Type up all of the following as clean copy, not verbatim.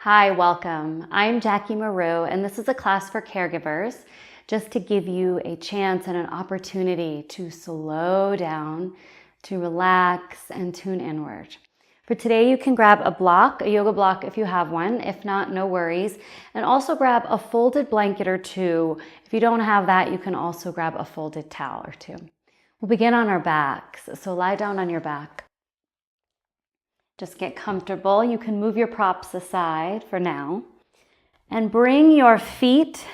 Hi, welcome. I'm Jackie Maru, and this is a class for caregivers, just to give you a chance and an opportunity to slow down, to relax, and tune inward. For today, you can grab a block, a yoga block if you have one. If not, no worries. And also grab a folded blanket or two. If you don't have that, you can also grab a folded towel or two. We'll begin on our backs, so lie down on your back. Just get comfortable. You can move your props aside for now. And bring your feet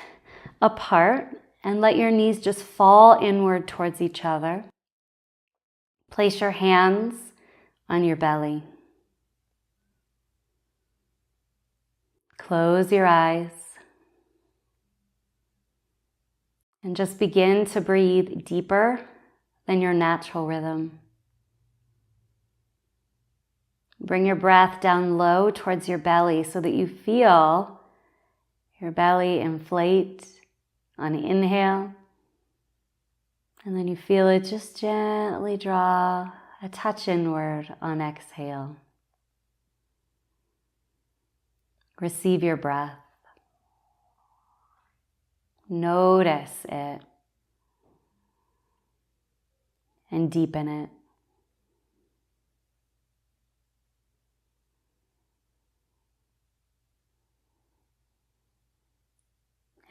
apart and let your knees just fall inward towards each other. Place your hands on your belly. Close your eyes. And just begin to breathe deeper than your natural rhythm. Bring your breath down low towards your belly so that you feel your belly inflate on inhale. And then you feel it just gently draw a touch inward on exhale. Receive your breath. Notice it. And deepen it.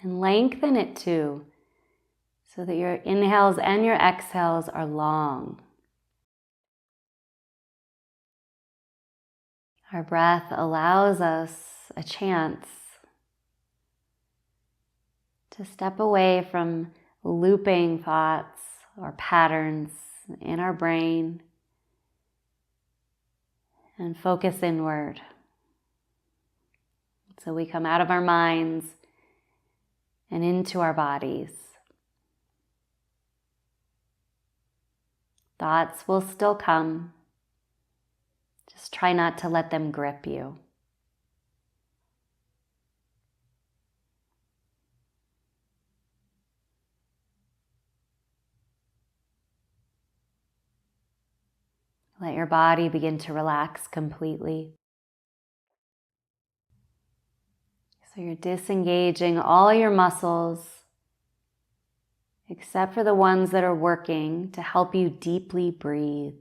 And lengthen it too, so that your inhales and your exhales are long. Our breath allows us a chance to step away from looping thoughts or patterns in our brain and focus inward. So we come out of our minds and into our bodies. Thoughts will still come. Just try not to let them grip you. Let your body begin to relax completely. So you're disengaging all your muscles, except for the ones that are working to help you deeply breathe.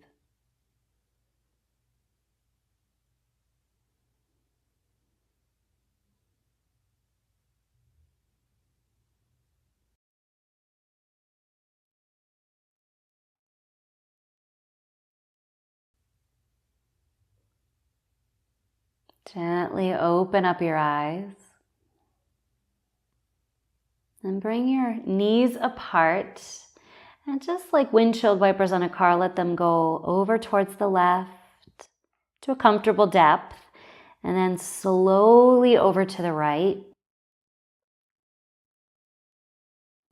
Gently open up your eyes. And bring your knees apart. And just like windshield wipers on a car, let them go over towards the left to a comfortable depth. And then slowly over to the right.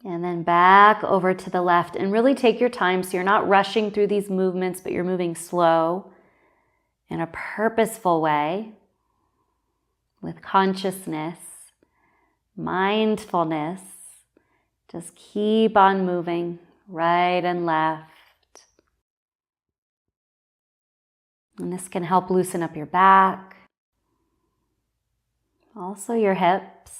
And then back over to the left. And really take your time so you're not rushing through these movements, but you're moving slow in a purposeful way with consciousness, mindfulness. Just keep on moving right and left. And this can help loosen up your back, also your hips.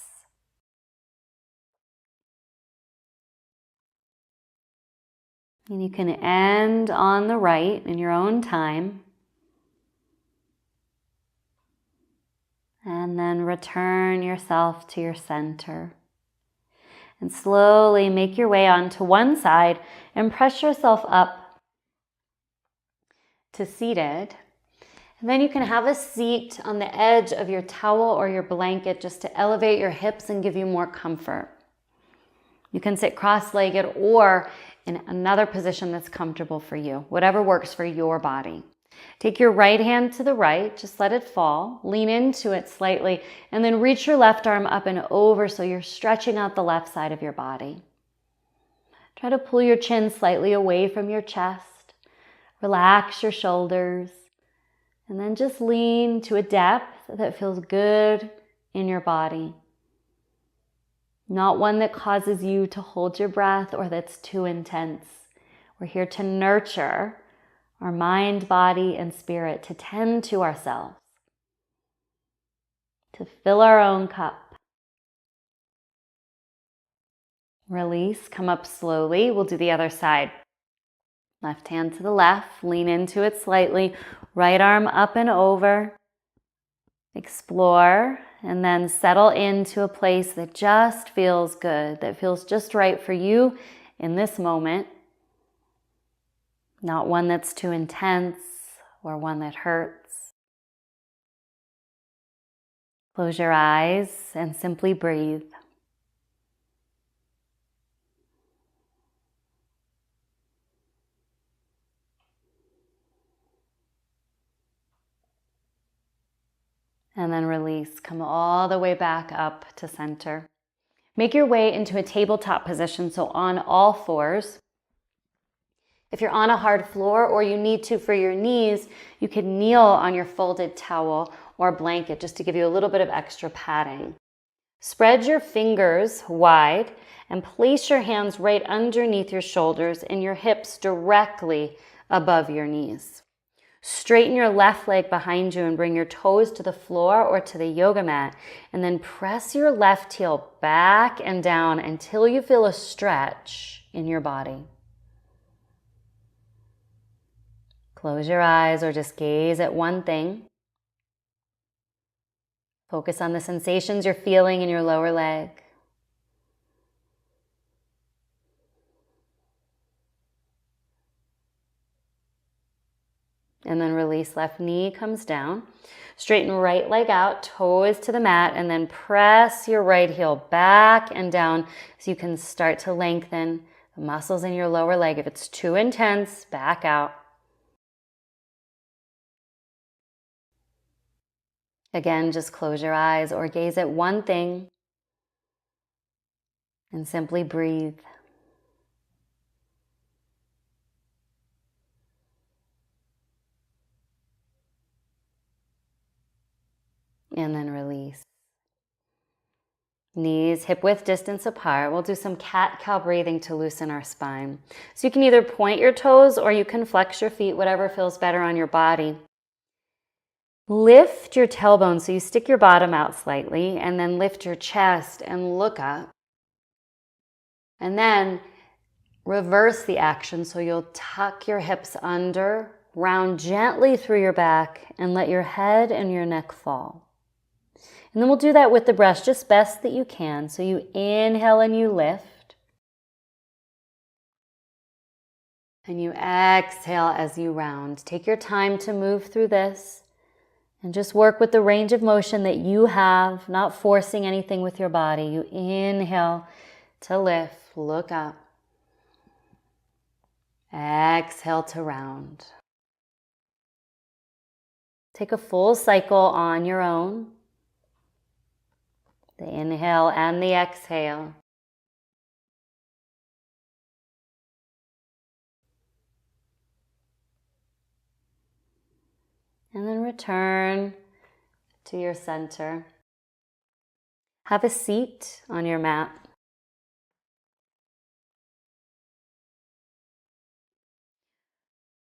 And you can end on the right in your own time. And then return yourself to your center. And slowly make your way onto one side and press yourself up to seated. And then you can have a seat on the edge of your towel or your blanket just to elevate your hips and give you more comfort. You can sit cross-legged or in another position that's comfortable for you, whatever works for your body. Take your right hand to the right, just let it fall, lean into it slightly, and then reach your left arm up and over so you're stretching out the left side of your body. Try to pull your chin slightly away from your chest. Relax your shoulders, and then just lean to a depth that feels good in your body. Not one that causes you to hold your breath or that's too intense. We're here to nurture our mind, body, and spirit, to tend to ourselves. to fill our own cup. Release, come up slowly. We'll do the other side. Left hand to the left, lean into it slightly. Right arm up and over. Explore and then settle into a place that just feels good, that feels just right for you in this moment. Not one that's too intense or one that hurts. Close your eyes and simply breathe. And then release. Come all the way back up to center. Make your way into a tabletop position, so on all fours. If you're on a hard floor or you need to for your knees, you can kneel on your folded towel or blanket just to give you a little bit of extra padding. Spread your fingers wide and place your hands right underneath your shoulders and your hips directly above your knees. Straighten your left leg behind you and bring your toes to the floor or to the yoga mat, and then press your left heel back and down until you feel a stretch in your body. Close your eyes or just gaze at one thing. Focus on the sensations you're feeling in your lower leg. And then release, left knee comes down. Straighten right leg out, toes to the mat, and then press your right heel back and down so you can start to lengthen the muscles in your lower leg. If it's too intense, back out. Again, just close your eyes or gaze at one thing and simply breathe. And then release. Knees hip-width distance apart. We'll do some cat-cow breathing to loosen our spine. So you can either point your toes or you can flex your feet, whatever feels better on your body. Lift your tailbone so you stick your bottom out slightly, and then lift your chest and look up. And then reverse the action so you'll tuck your hips under, round gently through your back, and let your head and your neck fall. And then we'll do that with the breath, just best that you can. So you inhale and you lift. And you exhale as you round. Take your time to move through this. And just work with the range of motion that you have, not forcing anything with your body. You inhale to lift, look up. Exhale to round. Take a full cycle on your own. The inhale and the exhale. And then return to your center. Have a seat on your mat.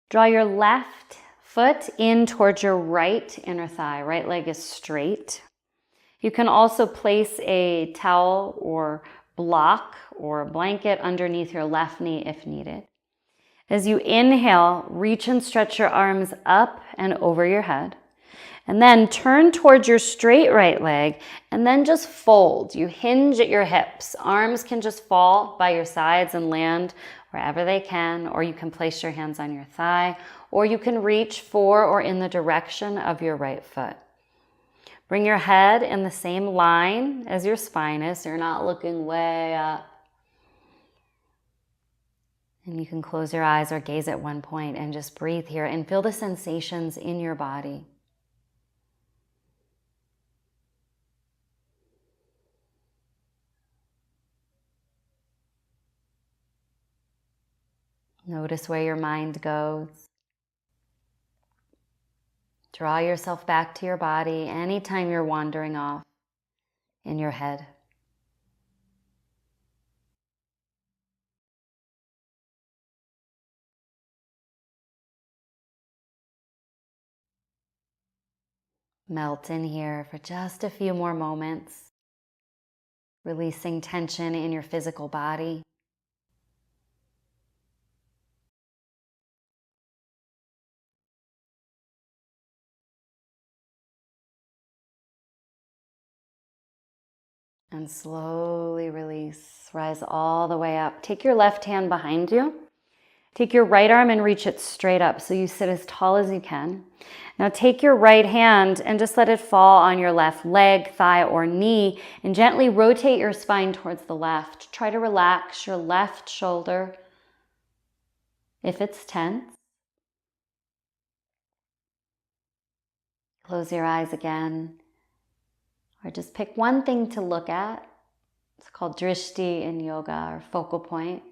Draw your left foot in towards your right inner thigh. Right leg is straight. You can also place a towel or block or blanket underneath your left knee if needed. As you inhale, reach and stretch your arms up and over your head. And then turn towards your straight right leg and then just fold. You hinge at your hips. Arms can just fall by your sides and land wherever they can, or you can place your hands on your thigh, or you can reach for or in the direction of your right foot. Bring your head in the same line as your spine is, so you're not looking way up. And you can close your eyes or gaze at one point and just breathe here and feel the sensations in your body. Notice where your mind goes. Draw yourself back to your body anytime you're wandering off in your head. Melt in here for just a few more moments, releasing tension in your physical body. And slowly release. Rise all the way up. Take your left hand behind you. Take your right arm and reach it straight up so you sit as tall as you can. Now take your right hand and just let it fall on your left leg, thigh, or knee, and gently rotate your spine towards the left. Try to relax your left shoulder if it's tense. Close your eyes again, or just pick one thing to look at. It's called drishti in yoga, or focal point.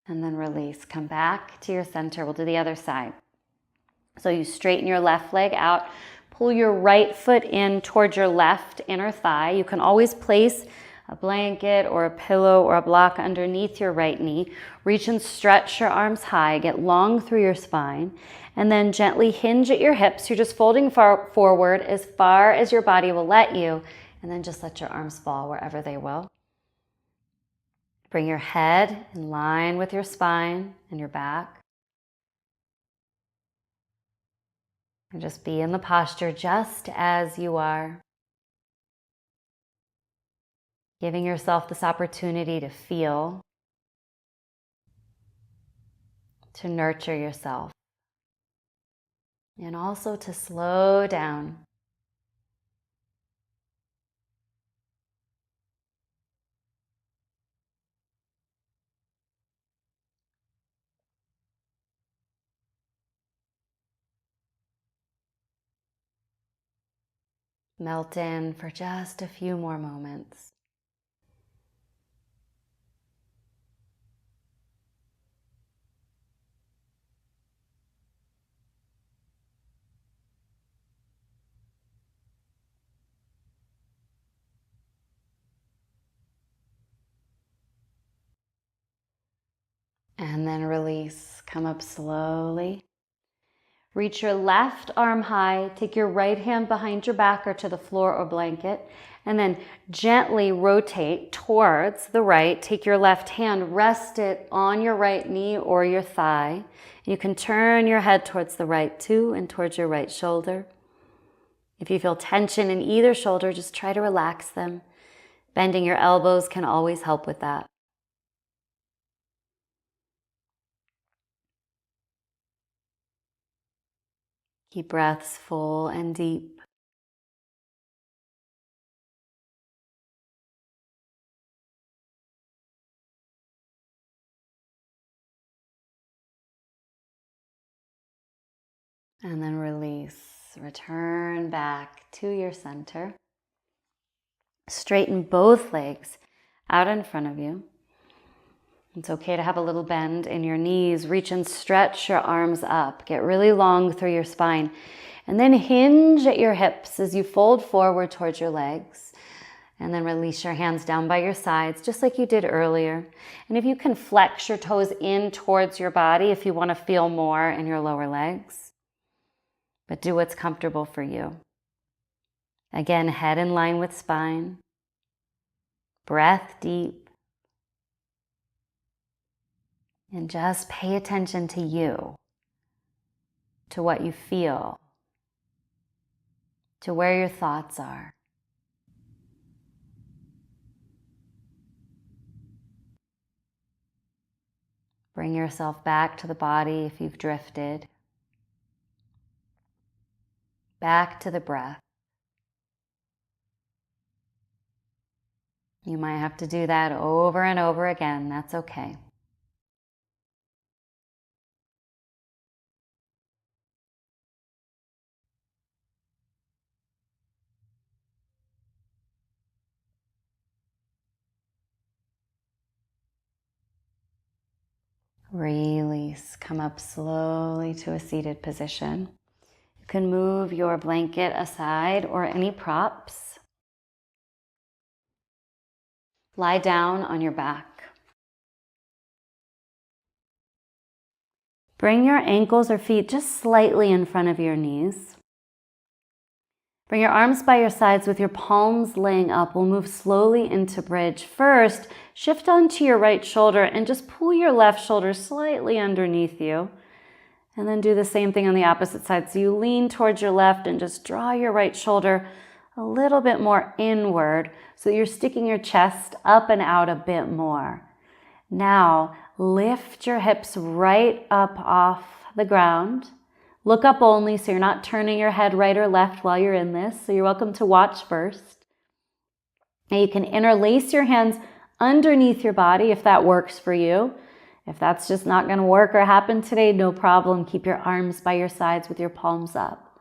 And then release. Come back to your center. We'll do the other side. So you straighten your left leg out. Pull your right foot in towards your left inner thigh. You can always place a blanket or a pillow or a block underneath your right knee. Reach and stretch your arms high. Get long through your spine. And then gently hinge at your hips. You're just folding forward as far as your body will let you. And then just let your arms fall wherever they will. Bring your head in line with your spine and your back. And just be in the posture just as you are. Giving yourself this opportunity to feel, to nurture yourself, and also to slow down. Melt in for just a few more moments. And then release. Come up slowly. Reach your left arm high. Take your right hand behind your back or to the floor or blanket. And then gently rotate towards the right. Take your left hand, rest it on your right knee or your thigh. You can turn your head towards the right too and towards your right shoulder. If you feel tension in either shoulder, just try to relax them. Bending your elbows can always help with that. Keep breaths full and deep. And then release. Return back to your center. Straighten both legs out in front of you. It's okay to have a little bend in your knees. Reach and stretch your arms up. Get really long through your spine. And then hinge at your hips as you fold forward towards your legs. And then release your hands down by your sides, just like you did earlier. And if you can flex your toes in towards your body, if you want to feel more in your lower legs. But do what's comfortable for you. Again, head in line with spine. Breath deep. And just pay attention to you, to what you feel, to where your thoughts are. Bring yourself back to the body if you've drifted. Back to the breath. You might have to do that over and over again. That's okay. Release. Come up slowly to a seated position. You can move your blanket aside or any props. Lie down on your back. Bring your ankles or feet just slightly in front of your knees. Bring your arms by your sides with your palms laying up. We'll move slowly into bridge. First, shift onto your right shoulder and just pull your left shoulder slightly underneath you. And then do the same thing on the opposite side. So you lean towards your left and just draw your right shoulder a little bit more inward so that you're sticking your chest up and out a bit more. Now, lift your hips right up off the ground. Look up only so you're not turning your head right or left while you're in this. So you're welcome to watch first. Now you can interlace your hands underneath your body if that works for you. If that's just not going to work or happen today, no problem. Keep your arms by your sides with your palms up.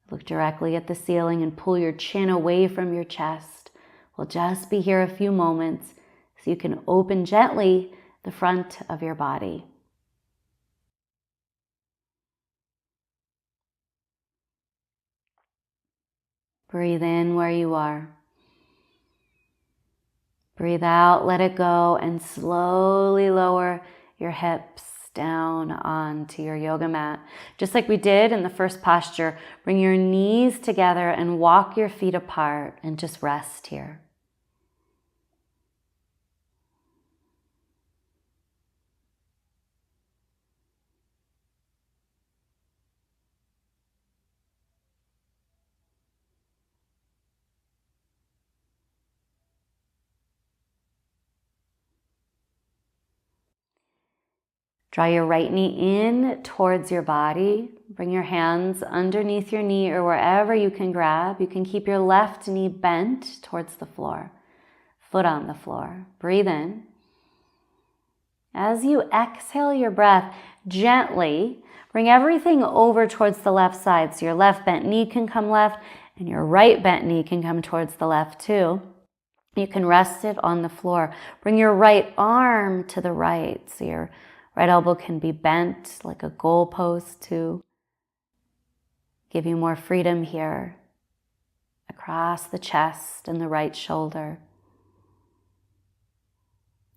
Look directly at the ceiling and pull your chin away from your chest. We'll just be here a few moments so you can open gently the front of your body. Breathe in where you are. Breathe out, let it go, and slowly lower your hips down onto your yoga mat. Just like we did in the first posture, bring your knees together and walk your feet apart and just rest here. Draw your right knee in towards your body. Bring your hands underneath your knee or wherever you can grab. You can keep your left knee bent towards the floor, foot on the floor. Breathe in. As you exhale your breath, gently bring everything over towards the left side. So your left bent knee can come left and your right bent knee can come towards the left too. You can rest it on the floor. Bring your right arm to the right. So your right elbow can be bent like a goalpost to give you more freedom here across the chest and the right shoulder.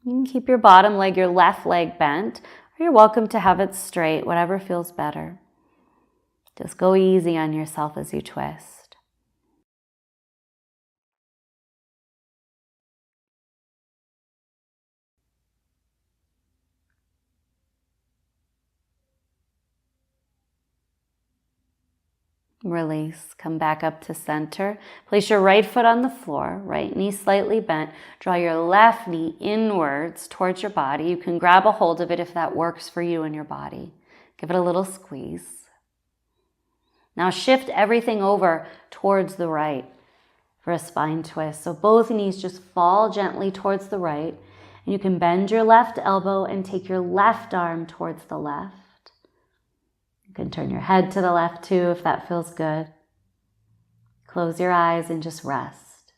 You can keep your bottom leg, your left leg bent, or you're welcome to have it straight, whatever feels better. Just go easy on yourself as you twist. Release, come back up to center. Place your right foot on the floor, right knee slightly bent. Draw your left knee inwards towards your body. You can grab a hold of it if that works for you and your body. Give it a little squeeze. Now shift everything over towards the right for a spine twist. So both knees just fall gently towards the right. And you can bend your left elbow and take your left arm towards the left. You can turn your head to the left too if that feels good. Close your eyes and just rest.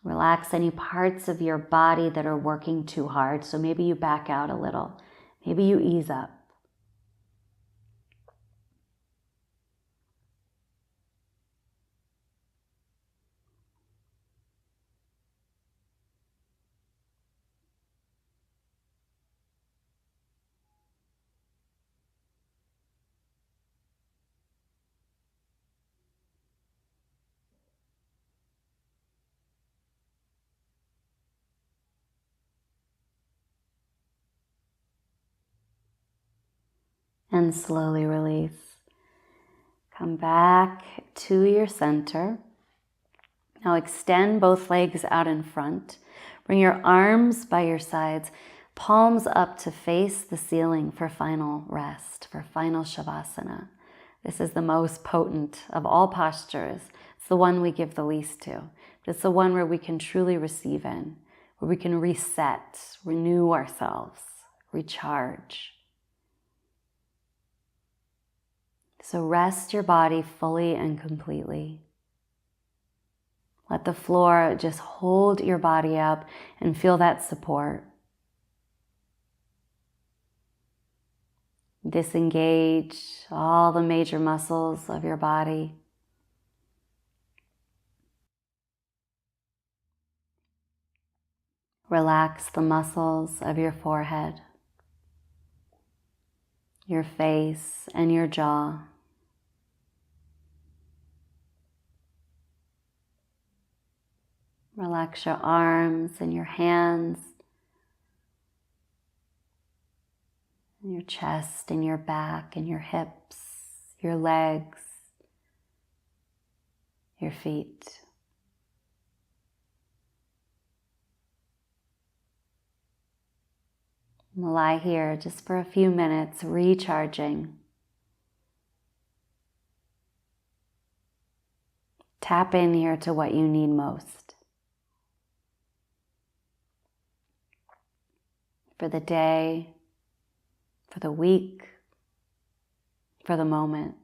Relax any parts of your body that are working too hard. So maybe you back out a little. Maybe you ease up. And slowly release. Come back to your center. Now extend both legs out in front. Bring your arms by your sides, palms up to face the ceiling for final rest, for final Shavasana. This is the most potent of all postures. It's the one we give the least to. It's the one where we can truly receive in, where we can reset, renew ourselves, recharge. So rest your body fully and completely. Let the floor just hold your body up and feel that support. Disengage all the major muscles of your body. Relax the muscles of your forehead. your face and your jaw. Relax your arms and your hands, and your chest and your back and your hips, your legs, your feet. We'll lie here just for a few minutes, recharging. Tap in here to what you need most. For the day, for the week, for the moment.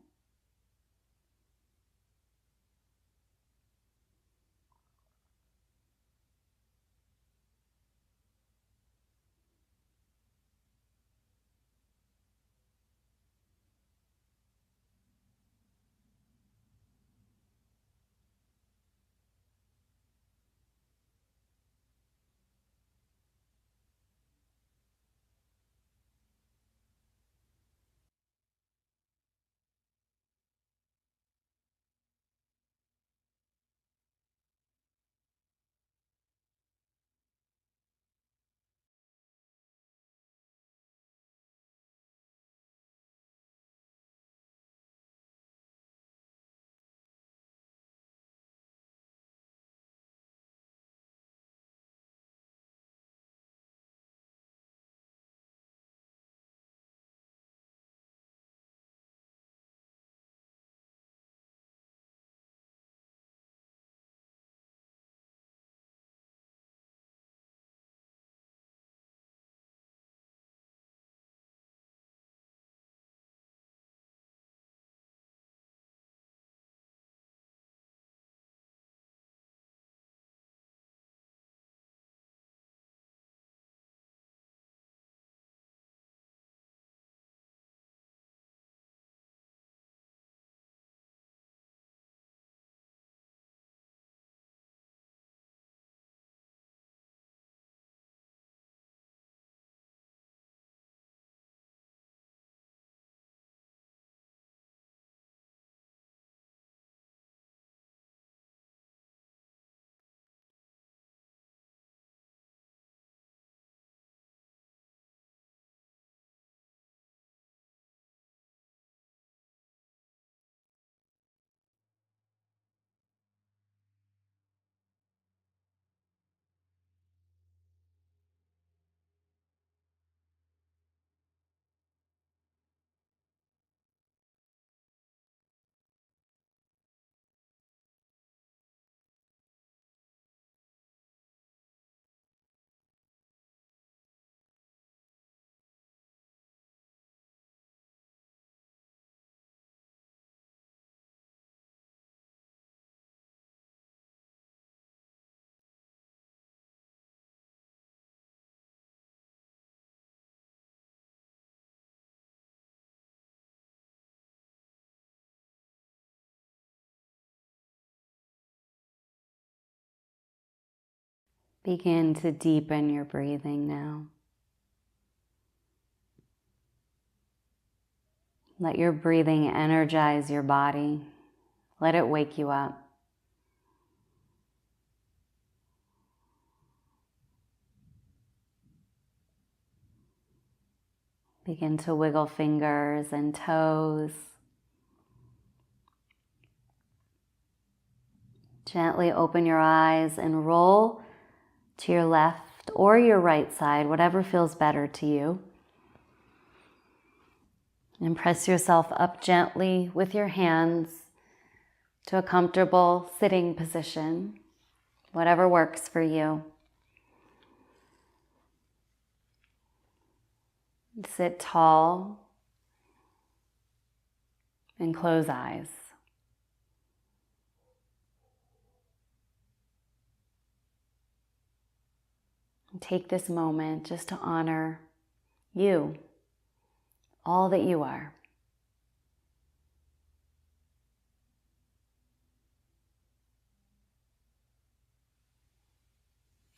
Begin to deepen your breathing now. Let your breathing energize your body. Let it wake you up. Begin to wiggle fingers and toes. Gently open your eyes and roll to your left or your right side, whatever feels better to you. And press yourself up gently with your hands to a comfortable sitting position, whatever works for you. Sit tall and close eyes. And take this moment just to honor you, all that you are.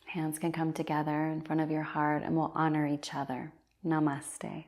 Hands can come together in front of your heart and we'll honor each other. Namaste.